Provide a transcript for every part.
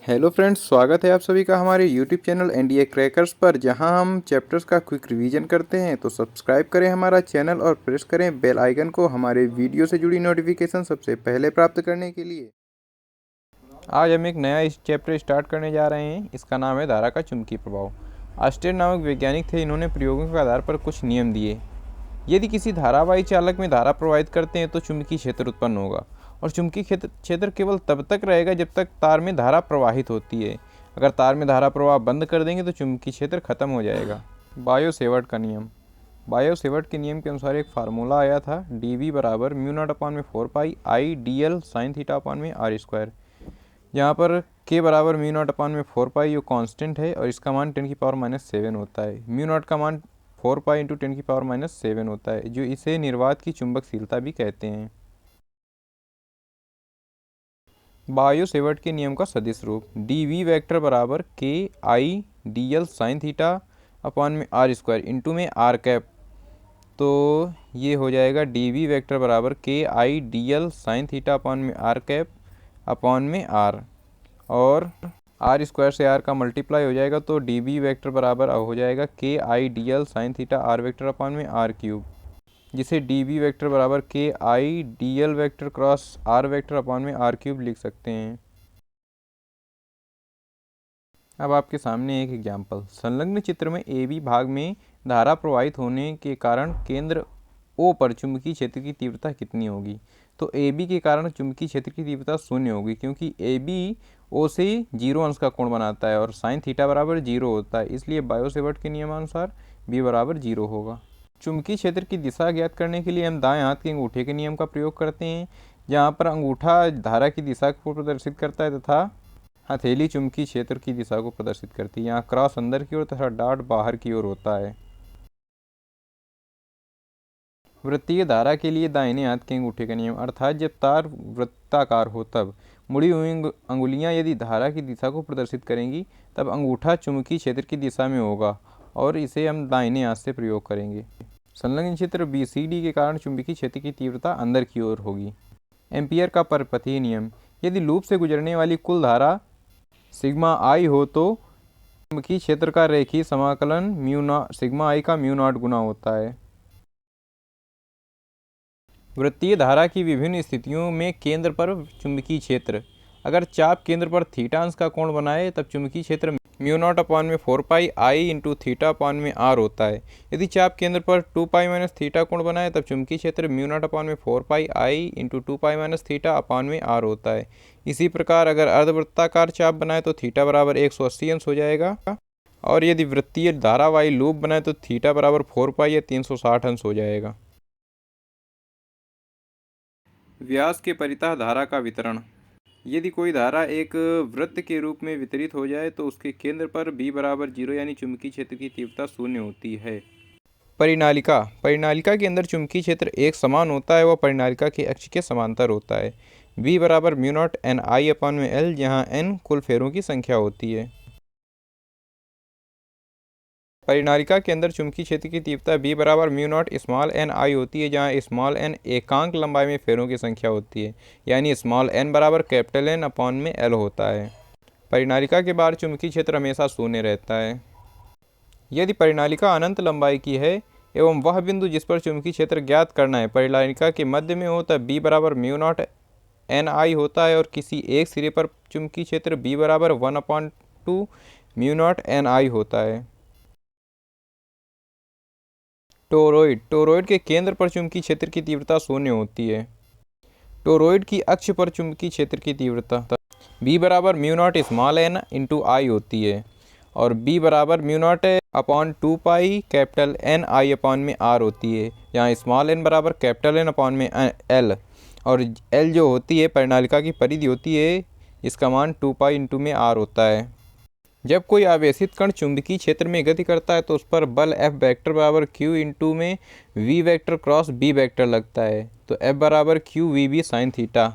Hello friends, स्वागत है आप सभी का हमारे यूट्यूब चैनल एनडीए क्रैकर्स पर, जहां हम चैप्टर्स का क्विक रिवीजन करते हैं। तो सब्सक्राइब करें हमारा चैनल और प्रेस करें बेल आइकन को हमारे वीडियो से जुड़ी नोटिफिकेशन सबसे पहले प्राप्त करने के लिए। आज हम एक नया इस चैप्टर स्टार्ट करने जा रहे हैं। इसका नाम है धारा का चुंबकीय प्रभाव। ऑस्टेन नामक वैज्ञानिक थे। इन्होंने प्रयोगों के आधार पर कुछ नियम दिए। यदि किसी धारावाही चालक में धारा प्रवाहित करते हैं तो चुंबकीय क्षेत्र उत्पन्न होगा, और चुंबकीय क्षेत्र केवल तब तक रहेगा जब तक तार में धारा प्रवाहित होती है। अगर तार में धारा प्रवाह बंद कर देंगे तो चुंबकीय क्षेत्र खत्म हो जाएगा। बायो-सेवर्ट का नियम। बायो-सेवर्ट के नियम के अनुसार एक फार्मूला आया था, dV बराबर μ0/4π I dl sin θ/r², जहाँ पर k बराबर μ0/4π जो कांस्टेंट है और इसका मान 10⁻⁷ होता है। μ0 का मान 4π × 10⁻⁷ होता है, जो इसे निर्वात की चुंबकशीलता भी कहते हैं। बायो-सेवर्ट के नियम का सदिश रूप। dV वेक्टर बराबर KI dl sin θ/r² into में r कैप। तो ये हो जाएगा dV वेक्टर बराबर KI dl sin θ/r cap upon में r, और r² से r का मल्टीप्लाई हो जाएगा तो dV वेक्टर बराबर हो जाएगा KI dl sin θ r vector upon में r³, जिसे dV वेक्टर बराबर KI dl vector cross r vector upon में r³ लिख सकते हैं। अब आपके सामने एक एग्जाम्पल। संलग्न चित्र में AB भाग में धारा प्रवाहित होने के कारण केंद्र O पर चुंबकीय क्षेत्र की तीव्रता कितनी होगी। तो AB के कारण चुंबकीय क्षेत्र की तीव्रता 0 होगी, क्योंकि AB O से 0 अंश का कोण बनाता है और साइन थीटा बराबर 0 होता है। इसलिए बायो-सेवर्ट के नियमानुसार B बराबर 0 होगा। चुंबकीय क्षेत्र की दिशा ज्ञात करने के लिए हम दाएं हाथ के अंगूठे के नियम का प्रयोग करते हैं, जहां पर अंगूठा धारा की दिशा को प्रदर्शित करता है तथा हथेली चुंबकीय क्षेत्र की दिशा को प्रदर्शित करती है। यहाँ क्रॉस अंदर की ओर तथा डॉट बाहर की ओर होता है। वृत्तीय धारा के लिए दाहिने हाथ के अंगूठे का नियम, अर्थात जब तार वृत्ताकार हो तब मुड़ी हुई अंगुलियां यदि धारा की दिशा को प्रदर्शित करेंगी तब अंगूठा चुंबकीय क्षेत्र की दिशा में होगा, और इसे हम दाहिने हाथ से प्रयोग करेंगे। संलग्न चित्र BCD के कारण चुंबकीय क्षेत्र की तीव्रता अंदर की ओर होगी। एम्पियर का परपथीय नियम। यदि लूप से गुजरने वाली कुल धारा सिग्मा I हो तो चुंबकीय क्षेत्र का रेखीय समाकलन सिग्मा I का μ0 गुना होता है। वृत्तीय धारा की विभिन्न स्थितियों में केंद्र पर चुंबकीय क्षेत्र। अगर चाप केंद्र पर थीटा अंश का कोण बनाए तब चुंबकीय क्षेत्र μ0/4π I × θ/r होता है। यदि चाप केंद्र पर 2π - थीटा कोण बनाए तब चुंबकीय क्षेत्र μ0/4π I × 2π - θ/r होता है। इसी प्रकार अगर अर्धवृत्ताकार चाप बनाए तो थीटा बराबर 180 अंश हो जाएगा, और यदि वृत्तीय धारावाही लूप बनाए तो थीटा बराबर 4π या 360 अंश हो जाएगा। व्यास के परितः धारा का वितरण। यदि कोई धारा एक वृत्त के रूप में वितरित हो जाए तो उसके केंद्र पर B बराबर 0 यानी चुंबकीय क्षेत्र की तीव्रता 0 होती है। परिनालिका। परिनालिका के अंदर चुंबकीय क्षेत्र एक समान होता है, वह परिनालिका के अक्ष के समांतर होता है। B बराबर μ0 Ni/L, जहाँ N कुल फेरों की संख्या होती है। परिनालिका के अंदर चुंबकीय क्षेत्र की तीव्रता B बराबर μ0 स्मॉल n I होती है, जहाँ स्मॉल n एकांक लंबाई में फेरों की संख्या होती है, यानी स्मॉल n बराबर कैपिटल N अपॉन में L होता है। परिनालिका के बाहर चुंबकीय क्षेत्र हमेशा शून्य रहता है। यदि परिनालिका अनंत लंबाई की है एवं वह बिंदु जिस पर चुंबकीय क्षेत्र ज्ञात करना है परिनालिका के मध्य में हो तब B बराबर μ0 Ni होता है, और किसी एक सिरे पर चुंबकीय क्षेत्र B बराबर 1/2 μ0 Ni होता है। टोरॉइड। टोरॉइड के केंद्र पर चुंबकीय क्षेत्र की तीव्रता 0 होती है। टोरॉइड की अक्ष पर चुंबकीय क्षेत्र की तीव्रता B बराबर μ0 स्मॉल n × I होती है, और B बराबर μ0/2π कैपिटल N I अपॉन में R होती है, जहाँ स्मॉल n बराबर कैपिटल N अपॉन में L, और L जो होती है परिनालिका की परिधि होती है, इसका मान 2π × में R होता है। जब कोई आवेशित कण चुंबकीय क्षेत्र में गति करता है तो उस पर बल F वेक्टर बराबर Q × में V vector cross B vector लगता है, तो F बराबर QVB sin थीटा।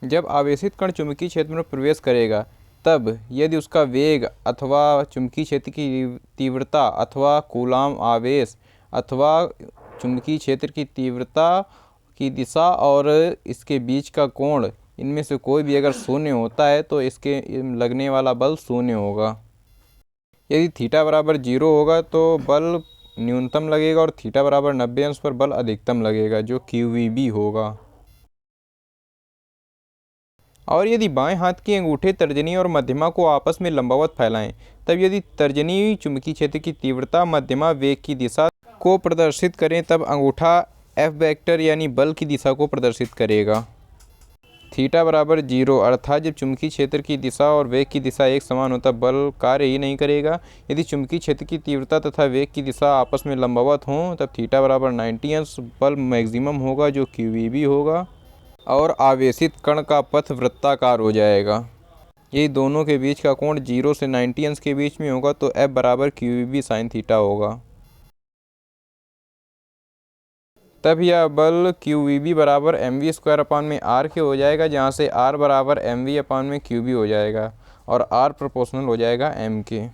जब आवेशित कण चुंबकीय क्षेत्र में प्रवेश करेगा तब यदि उसका वेग अथवा चुंबकीय क्षेत्र की तीव्रता अथवा कूलाम आवेश अथवा चुंबकीय क्षेत्र की तीव्रता की दिशा और इसके बीच का कोण इनमें से कोई भी अगर शून्य होता है तो इसके लगने वाला बल शून्य होगा। यदि थीटा बराबर 0 होगा तो बल न्यूनतम लगेगा और थीटा बराबर 90 अंश पर बल अधिकतम लगेगा जो QVB होगा। और यदि बाएं हाथ की अंगूठे तर्जनी और मध्यमा को आपस में लंबवत फैलाएं, तब यदि तर्जनी चुंबकीय क्षेत्र की तीव्रता मध्यमा वेग की दिशा को प्रदर्शित करें, तब अंगूठा F वेक्टर यानी बल की दिशा को प्रदर्शित करेगा। थीटा बराबर 0 अर्थात जब चुंबकीय क्षेत्र की दिशा और वेग की दिशा एक समान हो तब बल कार्य ही नहीं करेगा। यदि चुंबकीय क्षेत्र की तीव्रता तथा वेग की दिशा आपस में लंबवत हों तब थीटा बराबर 90 अंश बल मैक्सिमम होगा जो QVB होगा और आवेशित कण का पथ वृत्ताकार हो जाएगा। यदि दोनों के बीच का कोण 0 से 90 अंश के बीच में होगा तो F बराबर QVB sin थीटा होगा। तब यह बल QVB बराबर mv² अपान में R के हो जाएगा, जहाँ से R बराबर mv अपान में QB हो जाएगा और R प्रोपोर्शनल हो जाएगा m के।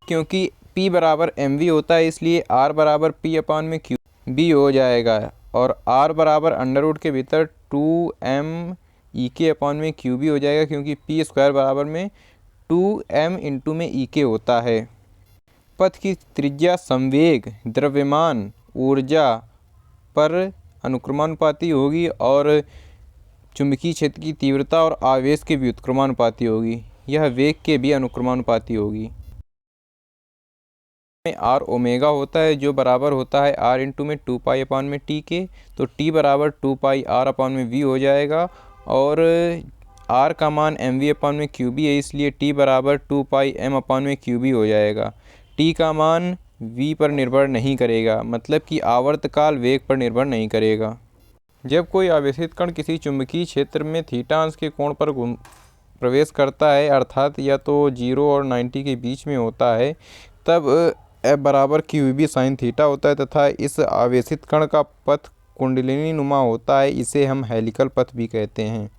क्योंकि P बराबर mv होता है इसलिए R बराबर P अपान में QB हो जाएगा और R बराबर अंडर रूट के भीतर 2m EK अपान में QB हो जाएगा, क्योंकि P² बराबर में 2m इंटू में EK होता है। पथ की त्रिज्या संवेग, द्रव्यमान, ऊर्जा पर अनुक्रमानुपाती होगी और चुंबकीय क्षेत्र की तीव्रता और आवेश के व्युत्क्रमानुपाती होगी। यह वेग के भी अनुक्रमानुपाती होगी। में R ओमेगा होता है जो बराबर होता है R इंटू में 2 पाई अपान में T के, तो T बराबर 2 पाई R अपान में V हो जाएगा और R का मान mv अपान में QB है इसलिए T बराबर 2 पाई m अपान में QB हो जाएगा। T का मान V पर निर्भर नहीं करेगा, मतलब कि आवर्तकाल वेग पर निर्भर नहीं करेगा। जब कोई आवेशित कण किसी चुंबकीय क्षेत्र में थीटा अंश के कोण पर प्रवेश करता है, अर्थात या तो 0 और 90 के बीच में होता है, तब F बराबर QVB sin थीटा होता है तथा इस आवेशित कण का पथ कुंडलिनी नुमा होता है। इसे हम हेलिकल पथ भी कहते हैं।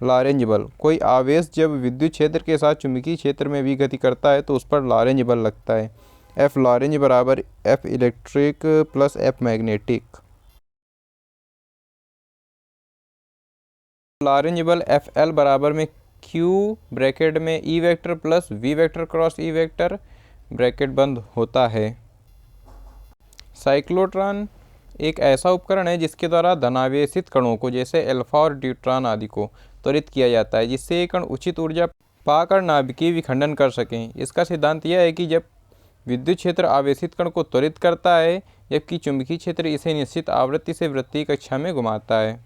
लॉरेंज बल, कोई आवेश जब विद्युत क्षेत्र के साथ चुंबकीय क्षेत्र में भी गति करता है तो उस पर लॉरेंज बल लगता है। F लॉरेंज बराबर F electric plus F magnetic. Lorentz बल FL बराबर में Q ब्रैकेट में E vector plus V vector cross E vector bracket बंद होता है। साइक्लोट्रॉन एक ऐसा उपकरण है जिसके द्वारा धनावेशित कणों को जैसे अल्फा और ड्यूट्रॉन आदि को त्वरित किया जाता है, जिससे ये कण उचित ऊर्जा पाकर नाभिकीय विखंडन कर सकें। इसका सिद्धांत यह है कि जब विद्युत क्षेत्र आवेशित कण को त्वरित करता है जबकि चुंबकीय क्षेत्र इसे निश्चित आवृत्ति से वृत्तीय कक्षा में घुमाता है।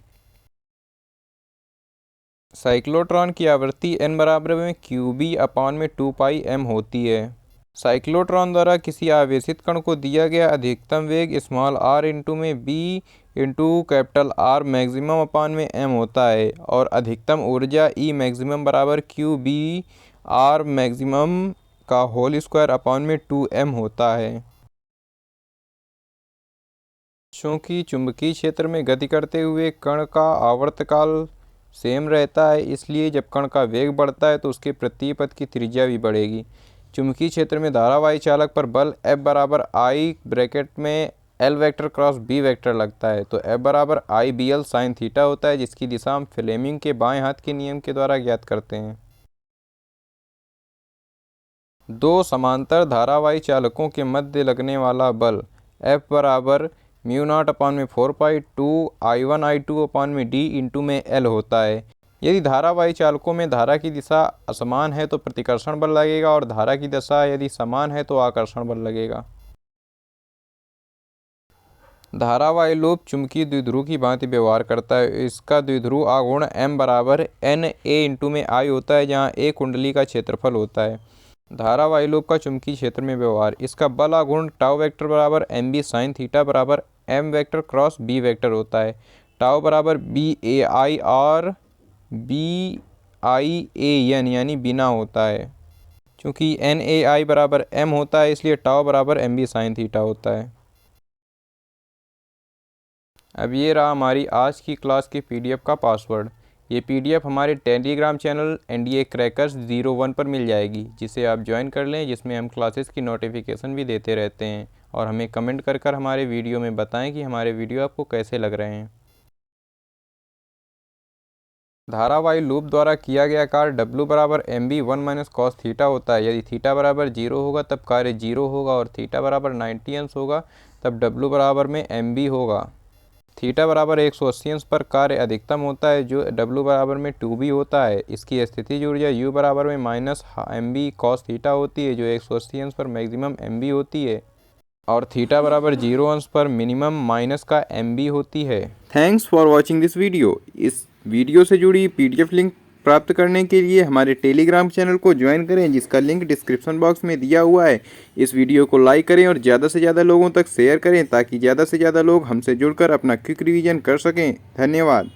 साइक्लोट्रॉन की आवृत्ति n बराबर में QB अपान में 2 पाई m होती है। साइक्लोट्रॉन द्वारा किसी आवेशित कण को दिया गया अधिकतम वेग स्मॉल r इंटू में b into capital R maximum upon में m होता है और अधिकतम ऊर्जा E मैक्सिमम बराबर QB R मैक्सिमम का होल स्क्वायर अपान में 2m होता है। चूँकि चुंबकीय क्षेत्र में गति करते हुए कण का आवर्तकाल सेम रहता है, इसलिए जब कण का वेग बढ़ता है तो उसके प्रति पथ की त्रिज्या भी बढ़ेगी। चुंबकीय क्षेत्र में धारावाही चालक पर बल F बराबर I ब्रैकेट में L vector cross B vector लगता है, तो F बराबर IBL sin थीटा होता है, जिसकी दिशा हम फ्लेमिंग के बाएं हाथ के नियम के द्वारा ज्ञात करते हैं। दो समांतर धारावाही चालकों के मध्य लगने वाला बल F बराबर म्यू नॉट अपान में 4 पाई 2 I1 I2 अपान में D इंटू में L होता है। यदि धारावाही चालकों में धारा की दिशा असमान है तो प्रतिकर्षण बल लगेगा और धारा की दिशा यदि समान है तो आकर्षण बल लगेगा। धारावाही लूप चुंबकीय द्विध्रुव की भांति व्यवहार करता है। इसका द्विध्रुव आघूर्ण M बराबर N A इंटू में I होता है, जहाँ A कुंडली का क्षेत्रफल होता है। धारावाही लूप का चुंबकीय क्षेत्र में व्यवहार, इसका बल आघूर्ण टाउ वेक्टर बराबर mb साइन थीटा बराबर m vector cross b vector होता है। टाउ बराबर BAI और BIAN यानी बिना होता है। चूँकि NAI बराबर m होता है इसलिए टाउ बराबर mb साइन थीटा होता है। अब ये रहा हमारी आज की क्लास की PDF का पासवर्ड। ये PDF हमारे टेलीग्राम चैनल NDA क्रैकर्स 01 पर मिल जाएगी, जिसे आप ज्वाइन कर लें, जिसमें हम क्लासेस की नोटिफिकेशन भी देते रहते हैं। और हमें कमेंट कर हमारे वीडियो में बताएं कि हमारे वीडियो आपको कैसे लग रहे हैं। धारावाही लूप द्वारा किया गया कार्य W बराबर MB 1 माइनस कॉस थीटा होता है। यदि थीटा बराबर 0 होगा तब कार्य 0 होगा और थीटा बराबर 90 अंश होगा तब W बराबर में MB होगा। थीटा बराबर 180 अंश पर कार्य अधिकतम होता है जो W बराबर में 2B होता है। इसकी स्थितिज ऊर्जा U बराबर में माइनस MB कॉस थीटा होती है जो 180 अंश पर मैक्सिमम MB होती है और थीटा बराबर 0 अंश पर मिनिमम माइनस का MB होती है। Thanks for watching this video. इस वीडियो से जुड़ी PDF लिंक प्राप्त करने के लिए हमारे टेलीग्राम चैनल को ज्वाइन करें जिसका लिंक डिस्क्रिप्शन बॉक्स में दिया हुआ है। इस वीडियो को लाइक करें और ज़्यादा से ज़्यादा लोगों तक शेयर करें ताकि ज़्यादा से ज़्यादा लोग हमसे जुड़कर अपना क्विक रिवीजन कर सकें। धन्यवाद।